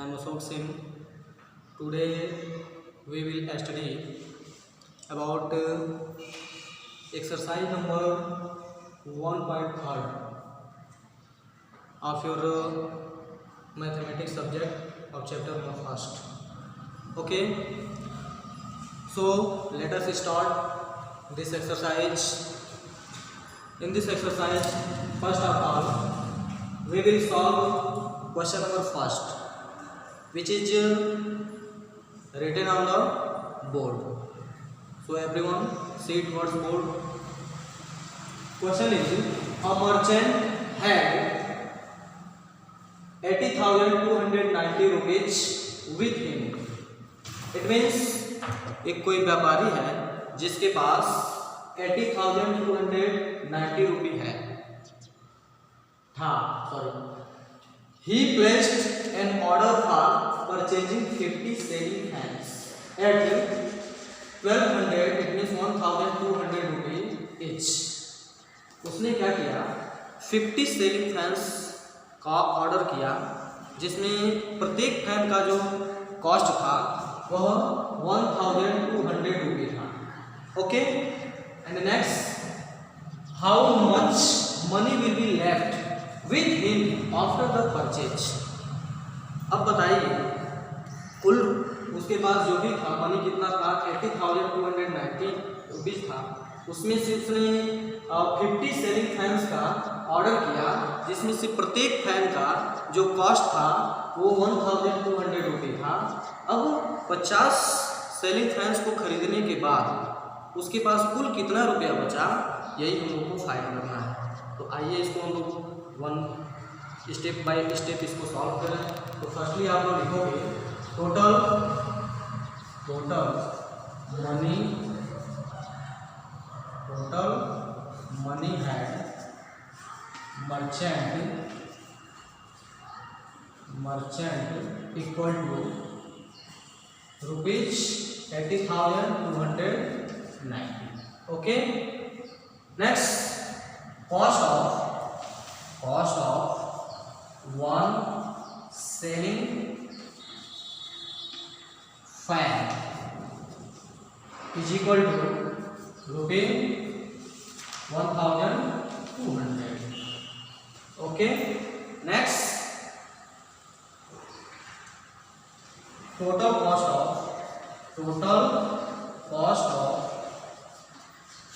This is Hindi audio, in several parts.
I am Ashok Singh. Today we will study about exercise number 1.3 of your mathematics subject of chapter 1st. Okay, so let us start this exercise. In this exercise, first of all, we will solve question number first, which is written on the board. So everyone see it towards board. Question is: a merchant had 80,290 rupees with him. It means एक कोई व्यापारी है जिसके पास 80,290 रुपये है था. He placed an order for purchasing 50 ceiling fans at 1200. It means 1,200 rupees each. उसने क्या किया? 50 सीलिंग फैंस का ऑर्डर किया, जिसमें प्रत्येक फैन का जो कॉस्ट था वह 1,200 रुपये था. Okay, and next, how much money will be left with him after the purchase. अब बताइए, कुल उसके पास जो भी था मनी कितना था? 80,290 रुपीज़ था. उसमें से उसने 50 सीलिंग फैंस का ऑर्डर किया, जिसमें से प्रत्येक फैन का जो कॉस्ट था वो 1,200 रुपये था. अब 50 सीलिंग फैंस को खरीदने के बाद उसके पास कुल कितना रुपया बचा, यही हम लोग को फाइंड करना है. तो आइए इसको हम लोग वन स्टेप बाय स्टेप इसको सॉल्व करें. तो फर्स्टली आप लोग लिखोगे total money had merchant equal to rupees 80,290. Okay, next, cost of one selling fan is equal to rupees 1,200. Okay, next, total cost of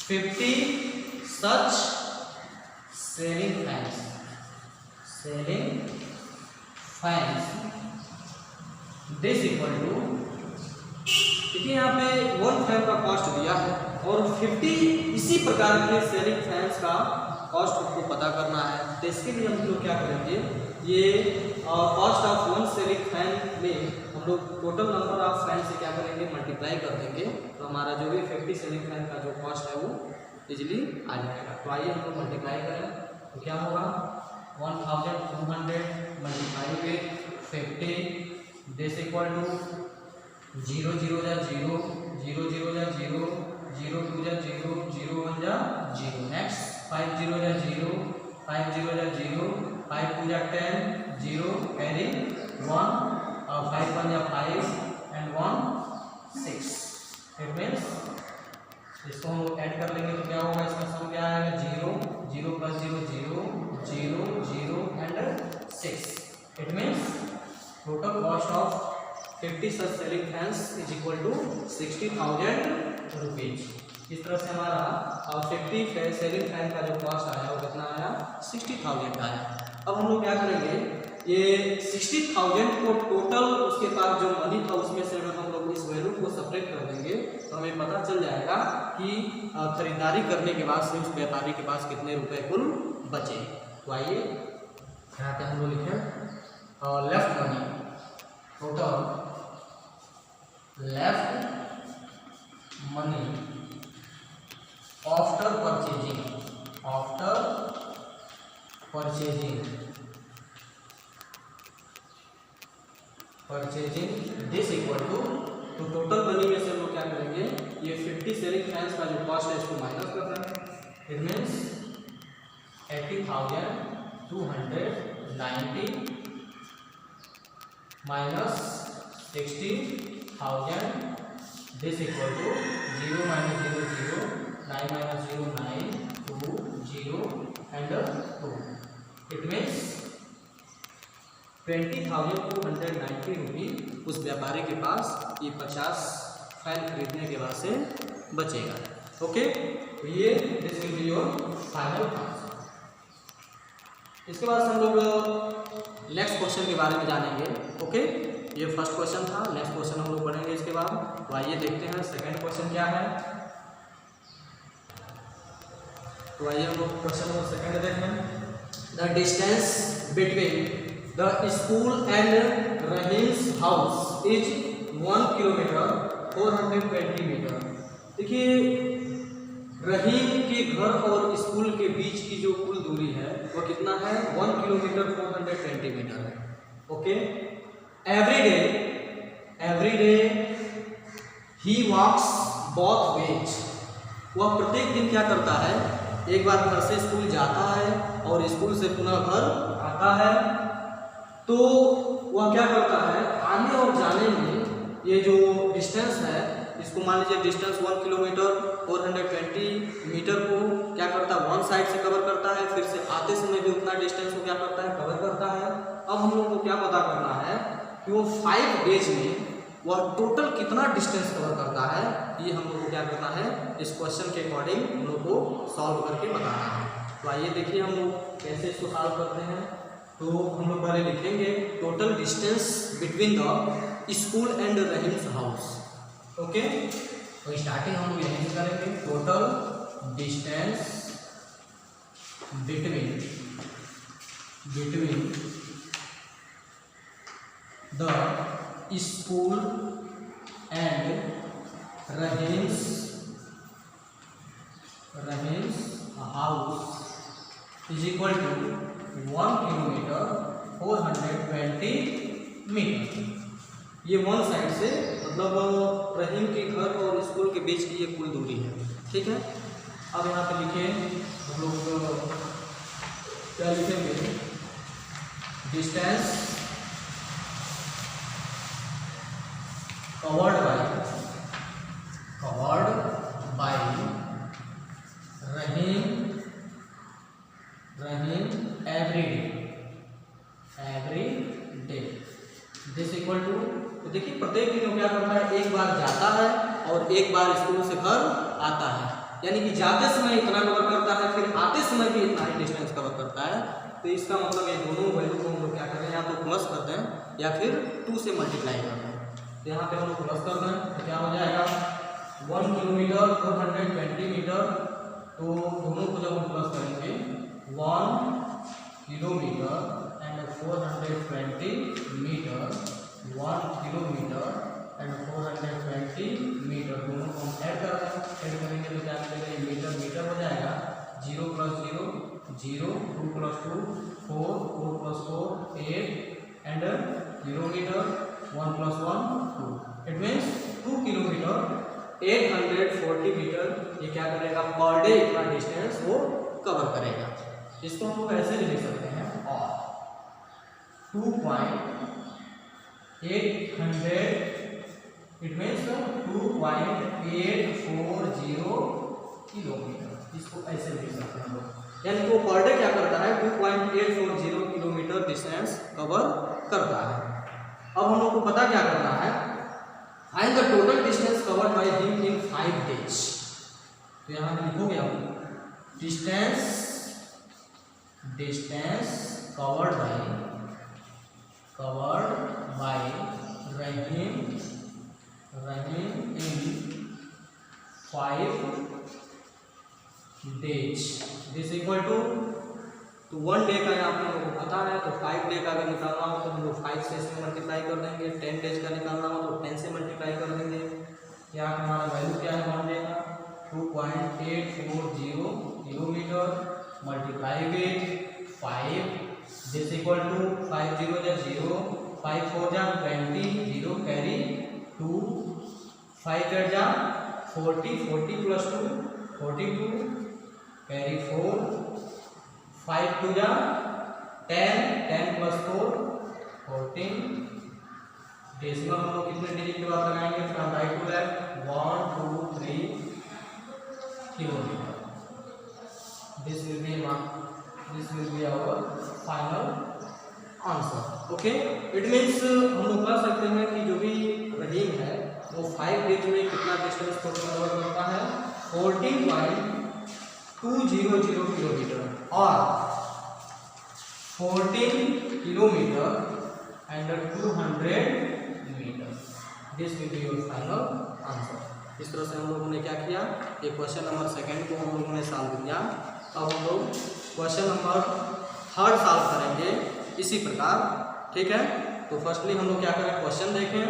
50 such ceiling fans. This equal to, देखिए यहाँ पे 1 फैन का कॉस्ट दिया है और 50 इसी प्रकार के सेलिंग फैंस का कॉस्ट आपको पता करना है. तो इसके लिए हम लोग क्या करेंगे, ये cost of one selling fan में हम लोग टोटल नंबर ऑफ फैन से क्या करेंगे, मल्टीप्लाई कर देंगे. तो हमारा जो भी 50 सीलिंग फैन का जो कॉस्ट है वो इजीली आ जाएगा. तो आइए हम लोग मल्टीप्लाई करें. तो क्या होगा, 1,200 multiply with 50, this equal to 0 0 जा 0, 0 0 जा 0, 0 2 जा 0, 0 1 जा 0. नेक्स्ट, 5 0 जा 0, 5 0 जा 0, 5 2 जा 10, 0 कैरी 1, 5 1 या 5 एंड 1 6. इट मीन्स इसको हम ऐड कर लेंगे तो क्या होगा, इसका सम क्या आएगा, 0 0 plus 0 0 0 0 and 6. It means total cost of 50 such selling fans is equal to 60,000 rupees. इस तरह से हमारा 50 सेलिंग फैन का जो कॉस्ट आया वो कितना आया, 60,000 आया. अब हम लोग क्या करेंगे, ये 60,000 को टोटल उसके पास जो मनी था उसमें से अगर हम लोग इस वैल्यू को सेपरेट कर देंगे तो हमें पता चल जाएगा कि खरीदारी करने के बाद से उस व्यापारी के पास कितने रुपए कुल बचे. तो आइए यहाँ पे हम लोग लिखें left money, total left money after purchasing this equal to, तो टोटल मनी में से हम लोग क्या करेंगे, ये 50 सेलिंग फैंस का जो कॉस्ट है इसको माइनस कर देंगे. It means 80,290 minus 60,000 this equal to 0 minus 0 0, 9 minus 0 9, 2 0 and 2. It means 20,290 rupee उस व्यापारी के पास ये 50 फैन खरीदने के बाद से बचेगा. ओके, ये this will be your final answer. इसके बाद हम लोग नेक्स्ट क्वेश्चन के बारे में जानेंगे. ओके, ये फर्स्ट क्वेश्चन था. नेक्स्ट क्वेश्चन हम लोग पढ़ेंगे इसके बाद. तो आइए देखते हैं सेकंड क्वेश्चन क्या है. तो आइए हम लोग क्वेश्चन नंबर सेकंड देखें. The distance between the school and Rahim's house is 1 kilometre 420 metre. देखिए, रहीम के घर और स्कूल के बीच की जो कुल दूरी है वो कितना है? 1 किलोमीटर 420 मीटर है. ओके, एवरी डे ही वॉक्स बोथ वेज. वह प्रत्येक दिन क्या करता है? एक बार घर से स्कूल जाता है और स्कूल से पुनः घर आता है. तो वह क्या करता है? आने और जाने में ये जो डिस्टेंस है, इसको मान लीजिए डिस्टेंस 1 किलोमीटर 420 मीटर को क्या करता है? वन साइड से कवर करता है. फिर से आते समय भी उतना डिस्टेंस को क्या करता है? कवर करता है. अब हम लोग को क्या पता करना है कि वो 5 डेज में वह टोटल कितना डिस्टेंस कवर करता है. ये हम लोग को क्या करना है? इस क्वेश्चन के अकॉर्डिंग हम लोग को सॉल्व करके बताना है. तो आइए देखिए हम लोग कैसे इसको सॉल्व करते हैं. तो हम लोग पहले लिखेंगे total distance between the school and Rahim's house. Okay, तो स्टार्टिंग हम लोग यहीं से करेंगे. Total distance between the school and Rahim's house is equal to 1 kilometre 420 metre. ये वन साइड से मतलब रहीम के घर और स्कूल के बीच की ये कुल दूरी है. ठीक है, अब यहाँ पे लिखे हम लोग क्या लिखेंगे? Distance covered by Rahim every day this equal to. तो देखिए, प्रत्येक दिन वो क्या करता है? एक बार जाता है और एक बार स्कूल से घर आता है. यानी कि जाते समय इतना कवर करता है, फिर आते समय भी इतना ही डिस्टेंस कवर करता है. तो इसका मतलब ये दोनों वैल्यू को हम लोग क्या कर रहे हैं? या तो प्लस कर दें या फिर 2 से मल्टीप्लाई कर दें. तो यहाँ पे हम लोग प्लस कर दें तो क्या हो जाएगा? 1 किलोमीटर 420 मीटर. तो दोनों को जब हम प्लस करेंगे 1 kilometre and 420 metre, 1 kilometre and 420 metre, दोनों को हम ऐड कर रहे हैं. ऐड करेंगे तो क्या मिलेगा? मीटर मीटर हो जाएगा. 0 + 0 0, 2 + 2 4, 4 + 4 8 and 0 metre, 1 + 1 2. It means 2 kilometre 840 metre ये क्या करेगा? पर डे इतना डिस्टेंस वो कवर करेगा. इसको हम लोग ऐसे भी लिख सकते हैं और 2.800 इट मीन्स 2.840 किलोमीटर. इसको ऐसे लिख सकते हैं हम लोग. यानी कि वो पर डे क्या करता है? 2.840 किलोमीटर डिस्टेंस कवर करता है. अब हम लोग को पता क्या करना है? Find the total distance covered by him in 5 days. तो यहाँ पे लिखोगे हम distance covered by Rahim in 5 days this equal to. तो 1 डे का यहाँ पे हमको पता है. तो 5 डे का अगर निकालना हो तो हम लोग 5 से इसमें मल्टीप्लाई कर देंगे. 10 डेज का निकालना हो तो 10 से मल्टीप्लाई कर देंगे. यहाँ हमारा वैल्यू क्या है? 1 डे का 2.840 kilometre multiply with 5 this equal to 5 0 जा 0, 5 4 जा 20, 0 कैरी 2, 5 8 जा 40, 40 + 2 42 कैरी 4, 5 2 जा 10, 10 + 4 14, डेसिमल हम लोग कितने डिजिट के बाद लगाएंगे, from right to left 1 2 3 kilometre. This will be our final answer. Okay, it means हम लोग कह सकते हैं कि जो भी रहीम है वो 5 डेज में कितना डिस्टेंस कवर करता है, 14.200 किलोमीटर और 14 kilometre and 200 metre. This will be your final answer. इस तरह से हम लोगों ने क्या किया, ये क्वेश्चन नंबर 2 को हम लोगों ने सॉल्व किया। अब हम लोग क्वेश्चन नंबर 3 सॉल्व करेंगे इसी प्रकार, ठीक है। तो फर्स्टली हम लोग क्या करें, क्वेश्चन देखें।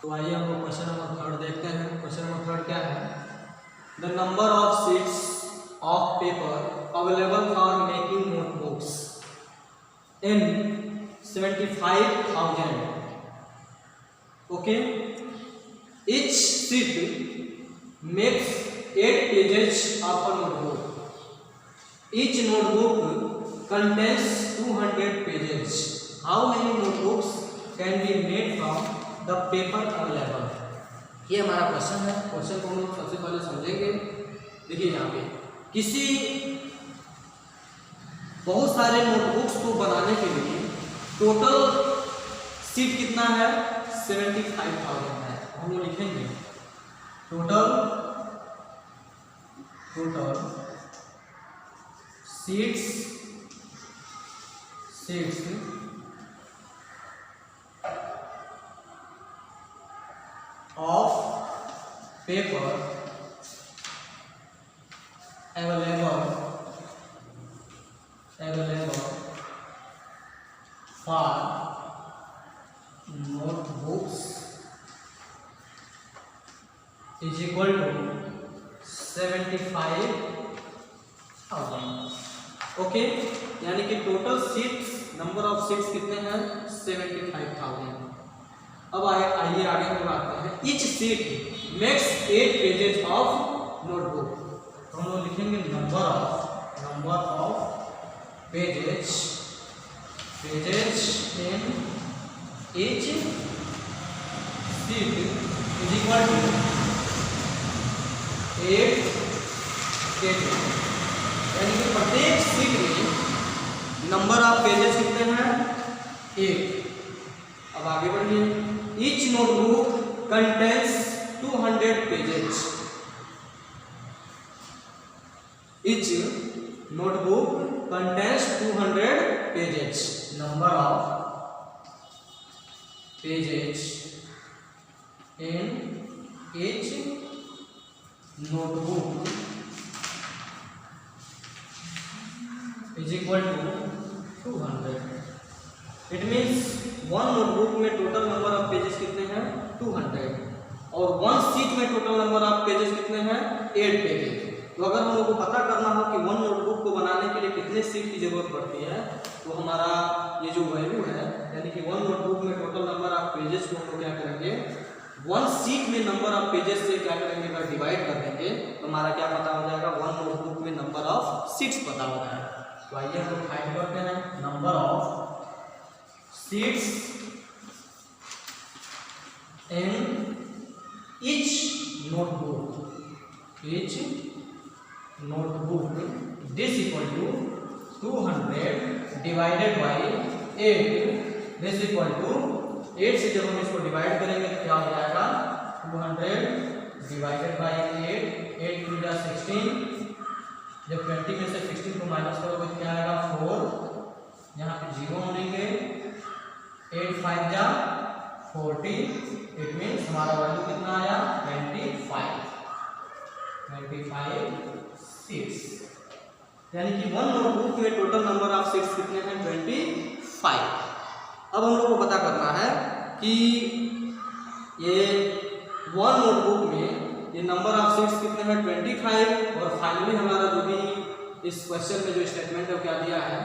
तो आइए हम लोग क्वेश्चन नंबर 3 देखते हैं। क्वेश्चन नंबर 3 क्या है, the number of sheets of paper available for making notebooks in 75,000। Okay, each sheet makes 8 pages of a notebook. Each notebook contains 200 pages. How many notebooks can be made from the paper available? ये हमारा क्वेश्चन है। क्वेश्चन को हम लोग सबसे पहले समझेंगे। देखिए यहाँ पे किसी बहुत सारे नोटबुक्स को बनाने के लिए टोटल सीट कितना है, 75,000 है। हम लोग लिखेंगे total sheets of paper available for notebooks is equal to 75,000। Okay, यानी कि total sheets, number of sheets कितने हैं, 75,000। अब आइए आगे हम आते हैं। Each sheet makes 8 pages of notebook. तो हम लोग लिखेंगे number of pages in each sheet is equal to 8 pages. यानी कि प्रत्येक सीट में नंबर ऑफ पेजेस कितने हैं, 8। अब आगे बढ़िए। Each notebook contains 200 pages. Each notebook contains 200 pages. Number of pages in each notebook is equal to 200। It means one notebook में टोटल नंबर ऑफ पेजेस कितने हैं, 200, और वन सीट में टोटल नंबर ऑफ पेजेस कितने हैं, 8 पेजेस। तो अगर हम लोग को पता करना हो कि वन नोटबुक को बनाने के लिए कितने सीट की जरूरत पड़ती है, तो हमारा ये जो वैल्यू है, यानी कि वन नोटबुक में टोटल नंबर ऑफ पेजेस को हम लोग क्या करेंगे, वन सीट में नंबर ऑफ पेजेस से क्या करेंगे, अगर डिवाइड कर देंगे तो हमारा क्या पता हो जाएगा, वन नोटबुक में नंबर ऑफ सीट्स पता हो जाएगा। तो आइए हम लोग फाइंड करते हैं number of sheets in each notebook this equal to 200 divided by 8। This equal to 8 से जब हम इसको डिवाइड करेंगे तो क्या हो जाएगा, 200 डिवाइडेड बाई 8 टू जा 16। जब 20 में से 16 को माइनस करोगे तो क्या आएगा, 4। यहाँ पे 0 हम लेंगे, 8 5 जा 40। इट मीन्स हमारा वैल्यू कितना आया, 25 यानी कि वन नोटबुक में टोटल नंबर ऑफ सीट्स कितने हैं, 25। अब हम लोग को पता करना है कि ये वन नोटबुक में ये नंबर ऑफ सीट्स कितने हैं, 25। और फाइनली हमारा जो भी इस क्वेश्चन में जो स्टेटमेंट है वो क्या दिया है,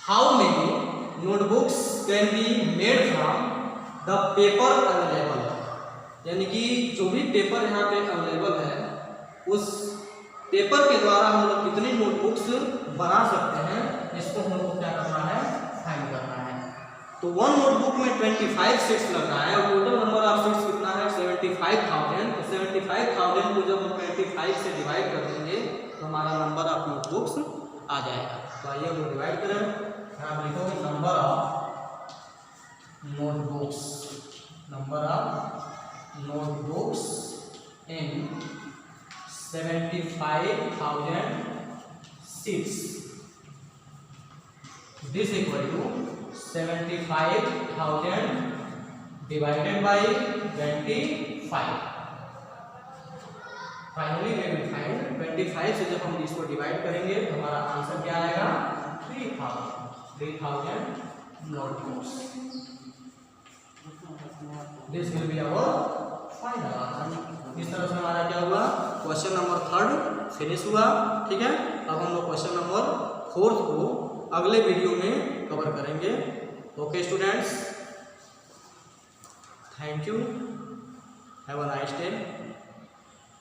how many notebooks can be made from the paper available. यानी कि जो भी पेपर यहाँ पे अवेलेबल है उस पेपर के द्वारा हम लोग कितनी नोटबुक्स बना सकते हैं, इसको हम लोग को क्या करना है, फाइंड करना है। 25 सीट्स लग रहा है और टोटल नंबर ऑफ सीट्स कितना है 75,000। तो 75,000 को जब हम 25 से डिवाइड कर देंगे तो हमारा नंबर ऑफ नोटबुक्स आ जाएगा। तो आइए हम डिवाइड करें। आप लिखोगे number of notebooks, number of notebooks in 75,000 sheets, this equal to 75,000 divided by 25। Finally we will find 25 से जब हम इसको डिवाइड करेंगे तो हमारा आंसर क्या आएगा 3000 notebooks. This will be our final answer. इस तरह से हमारा क्या हुआ, क्वेश्चन नंबर 3 फिनिश हुआ। ठीक है, अब हम लोग क्वेश्चन नंबर 4 को अगले वीडियो में कवर करेंगे। Okay students, thank you, have a nice day.